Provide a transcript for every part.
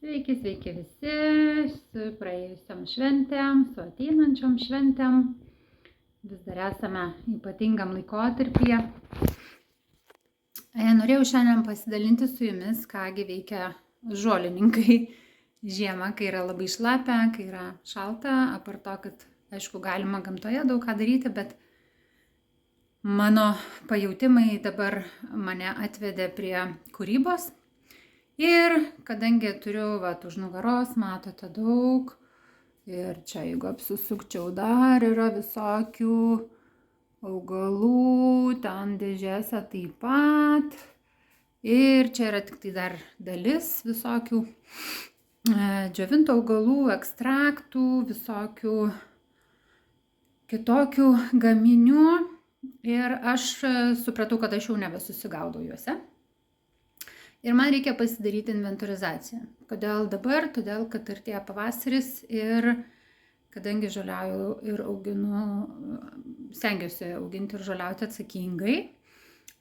Sveiki, sveiki visi, su praėjusiam šventėm, su ateinančiom šventėm. Vis dar esame ypatingam laikotarpyje. Norėjau šiandien pasidalinti su jumis, kągi veikia žolininkai žiemą, kai yra labai šlapia, kai yra šalta. Apart to, kad aišku galima gamtoje daug ką daryti, bet mano pajautimai dabar mane atvedė prie kūrybos. Ir kadangi turiu už nugaros, matote daug, ir čia jeigu apsisukčiau dar yra visokių augalų, ten dėžėse taip pat. Ir čia yra tik tai dar dalis visokių džiovintų augalų, ekstraktų, visokių kitokių gaminių. Ir aš supratau, kad aš jau nebesusigaudau juose. Ir man reikia pasidaryti inventorizaciją. Kodėl dabar? Todėl, kad artėja pavasaris ir kadangi žoliauju ir auginu, stengiuosi auginti ir žoliauti atsakingai,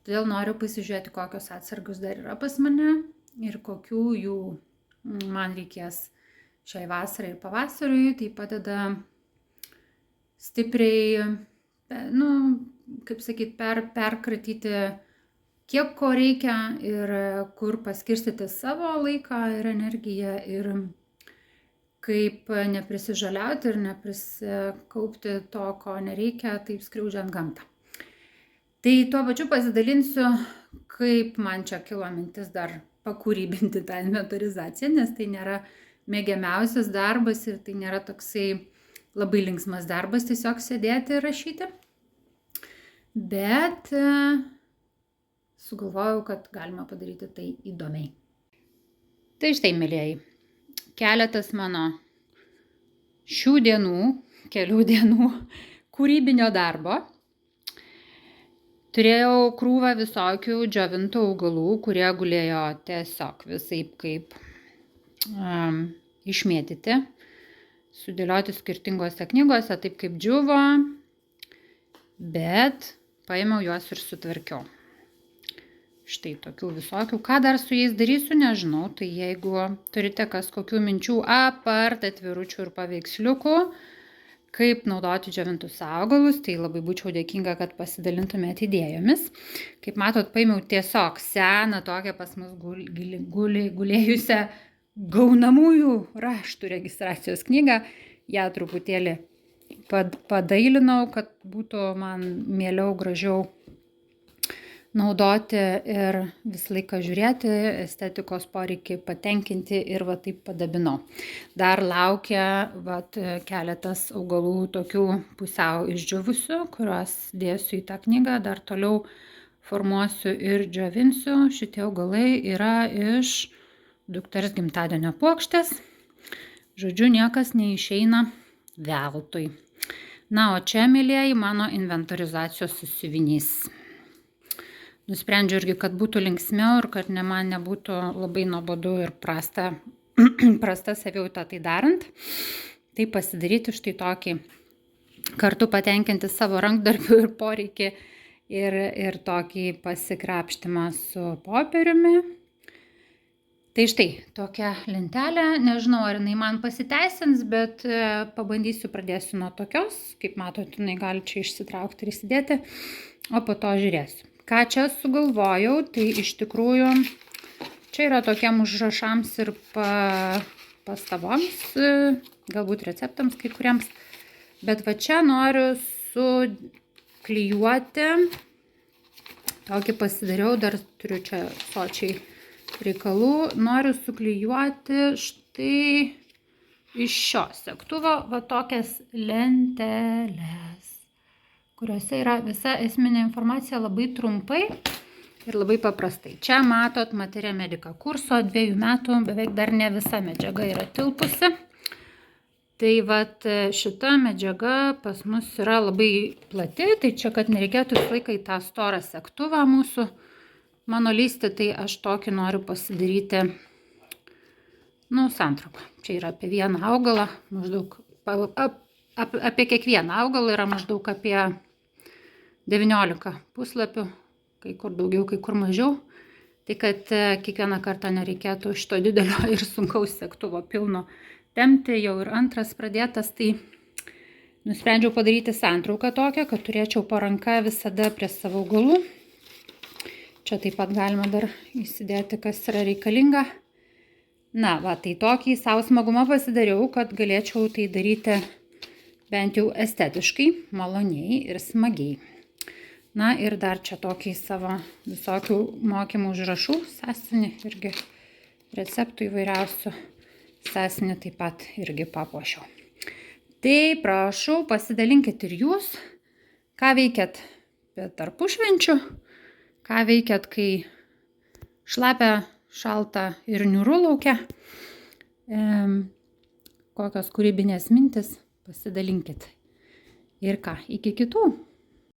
todėl noriu pasižiūrėti, kokios atsargos dar yra pas mane ir kokių jų man reikės šiai vasarai ir pavasariui. Tai padeda stipriai, perkratyti kiek ko reikia ir kur paskirstyti savo laiką ir energiją ir kaip neprisižaliauti ir neprisikaupti to, ko nereikia, taip skriaudžiant gamtą. Tai tuo pačiu pasidalinsiu, kaip man čia kilo mintis dar pakūrybinti tą inventorizaciją, nes tai nėra mėgiamiausias darbas ir tai nėra toksai labai linksmas darbas tiesiog sėdėti ir rašyti. Bet sugalvojau, kad galima padaryti tai įdomiai. Tai štai, mėlėjai, keletas mano kelių dienų kūrybinio darbo. Turėjau krūvą visokių džiovintų augalų, kurie gulėjo tiesiog visaip kaip išmėtyti, sudėlioti skirtingose knygose, taip kaip džiuvo, bet paėmiau juos ir sutvarkiau. Štai tokių visokių. Ką dar su jais darysiu, nežinau. Tai jeigu turite kokių minčių apart atviručių ir paveiksliukų, kaip naudoti džiovintus augalus, tai labai būčiau dėkinga, kad pasidalintumėte idėjomis. Kaip matot, paėmiau tiesiog seną tokią pas mus gulėjusią gaunamųjų raštų registracijos knygą. Ją truputėlį padailinau, kad būtų man mieliau, gražiau naudoti ir visą laiką žiūrėti, estetikos poreikį patenkinti ir taip padabinau. Dar laukia keletas augalų tokių pusiau išdžiūvusių, kuriuos dėsiu į tą knygą, dar toliau formuosiu ir džiovinsiu. Šitie augalai yra iš dukters gimtadienio puokštės. Žodžiu, niekas neišeina veltui. Na, o čia, mėlieji, mano inventorizacijos susivinys. Nusprendžiau irgi, kad būtų linksmiau ir kad man nebūtų labai nuobodu ir prasta savijauta tai darant. Tai pasidaryti štai tokį, kartu patenkinti savo rankdarbių ir poreikį ir tokį pasikrapštimą su popieriumi. Tai štai tokia lentelė, nežinau, ar jinai man pasiteisins, bet pabandysiu, pradėsiu nuo tokios. Kaip matot, jinai gali čia išsitraukti ir įsidėti, o po to žiūrėsiu. Ką čia sugalvojau, tai iš tikrųjų čia yra tokiem užrašams ir pastaboms, galbūt receptams kai kuriems, bet čia noriu suklijuoti, tokį pasidariau, dar turiu čia sočiai reikalų, noriu suklijuoti štai iš šio segtuvo tokias lenteles, kuriuose yra visa esminė informacija labai trumpai ir labai paprastai. Čia matot Materia Medica kurso 2 metų, beveik dar ne visa medžiaga yra tilpusi. Tai šita medžiaga pas mus yra labai plati, tai čia, kad nereikėtų visą laiką į tą storą segtuvą mano lysti, tai aš tokį noriu pasidaryti, santrauką. Čia yra apie vieną augalą, maždaug apie kiekvieną augalą yra maždaug apie 19 puslapių, kai kur daugiau, kai kur mažiau. Tai kad kiekvieną kartą nereikėtų šito didelio ir sunkaus segtuvo pilno tempti, jau ir antras pradėtas, tai nusprendžiau padaryti santrauką tokią, kad turėčiau po ranka visada prie savo augalų. Čia taip pat galima dar įsidėti, kas yra reikalinga. Na, va, tai tokį savo smagumą pasidariau, kad galėčiau tai daryti bent jau estetiškai, maloniai ir smagiai. Na ir dar čia tokį savo visokių mokymų užrašų sąsiuvinį, irgi receptų įvairiausių sąsiuvinį taip pat irgi papuošiau. Tai prašau, pasidalinkit ir jūs, ką veikiat tarpušvenčiu, ką veikiat, kai šlapia, šalta ir niūru lauke, kokios kūrybinės mintis, pasidalinkit. Ir ką, iki kitų